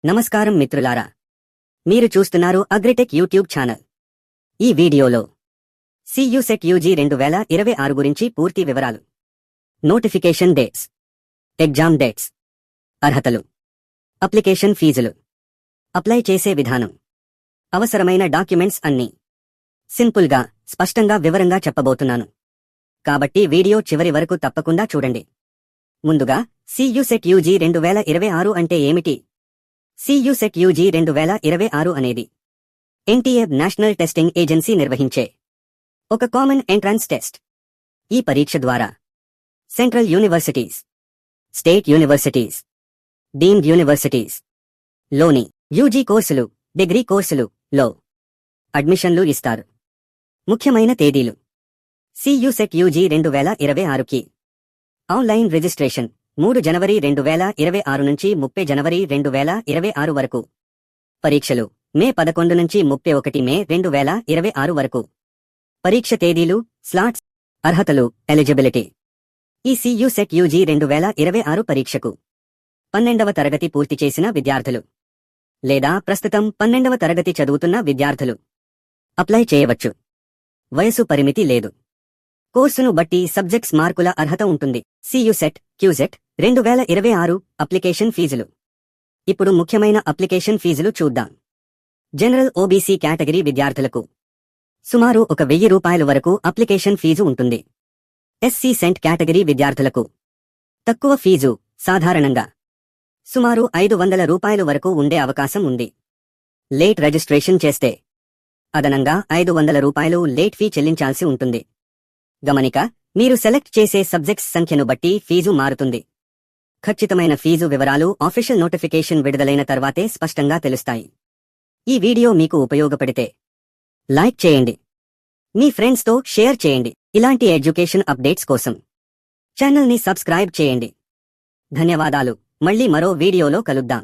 నమస్కారం మిత్రులారా, మీరు చూస్తున్నారు అగ్రిటెక్ యూట్యూబ్ ఛానల్. ఈ వీడియోలో CUSET UG 2026 గురించి పూర్తి వివరాలు, నోటిఫికేషన్ డేట్స్, ఎగ్జామ్ డేట్స్, అర్హతలు, అప్లికేషన్ ఫీజులు, అప్లై చేసే విధానం, అవసరమైన డాక్యుమెంట్స్ అన్నీ సింపుల్గా, స్పష్టంగా వివరంగా చెప్పబోతున్నాను. కాబట్టి వీడియో చివరి వరకు తప్పకుండా చూడండి. ముందుగా CUSET UG 2026 అంటే ఏమిటి? CUSET UG 2026 అనేది NTA నేషనల్ టెస్టింగ్ ఏజెన్సీ నిర్వహించే ఒక కామన్ ఎంట్రన్స్ టెస్ట్. ఈ పరీక్ష ద్వారా central universities, state universities, deemed universities లోని UG కోర్సులు, డిగ్రీ కోర్సులు లో అడ్మిషన్లు ఇస్తారు. ముఖ్యమైన తేదీలు: CUSET UG 2026కి ఆన్లైన్ రిజిస్ట్రేషన్ 3 జనవరి 2026 నుంచి 30 జనవరి 2026 వరకు. పరీక్షలు మే 11 నుంచి 31 మే 2026 వరకు. పరీక్ష తేదీలు, స్లాట్స్, అర్హతలు, ఎలిజిబిలిటీ. ఈ CUSET UG 2026 పరీక్షకు 12వ తరగతి పూర్తి చేసిన విద్యార్థులు లేదా ప్రస్తుతం 12వ తరగతి చదువుతున్న విద్యార్థులు అప్లై చేయవచ్చు. వయసు పరిమితి లేదు. కోర్సును బట్టి సబ్జెక్ట్స్ మార్కుల అర్హత ఉంటుంది. CUSET QSET 2026 అప్లికేషన్ ఫీజులు. ఇప్పుడు ముఖ్యమైన అప్లికేషన్ ఫీజులు చూద్దాం. జనరల్ OBC కేటగిరీ విద్యార్థులకు సుమారు 1000 రూపాయల వరకు అప్లికేషన్ ఫీజు ఉంటుంది. SC సెంట్ కేటగిరీ విద్యార్థులకు తక్కువ ఫీజు, సాధారణంగా సుమారు 500 రూపాయల వరకు ఉండే అవకాశం ఉంది. లేట్ రిజిస్ట్రేషన్ చేస్తే అదనంగా 500 రూపాయలు లేట్ ఫీ చెల్లించాల్సి ఉంటుంది. గమనిక: మీరు సెలెక్ట్ చేసే సబ్జెక్ట్స్ సంఖ్యను బట్టి ఫీజు మారుతుంది. ఖచ్చితమైన ఫీజు వివరాలు ఆఫీషియల్ నోటిఫికేషన్ విడుదలైన తర్వాతే స్పష్టంగా తెలుస్తాయి. ఈ వీడియో మీకు ఉపయోగపడితే లైక్ చేయండి, మీ ఫ్రెండ్స్తో షేర్ చేయండి. ఇలాంటి ఎడ్యుకేషన్ అప్డేట్స్ కోసం ఛానల్ని సబ్స్క్రైబ్ చేయండి. ధన్యవాదాలు. మళ్ళీ మరో వీడియోలో కలుద్దాం.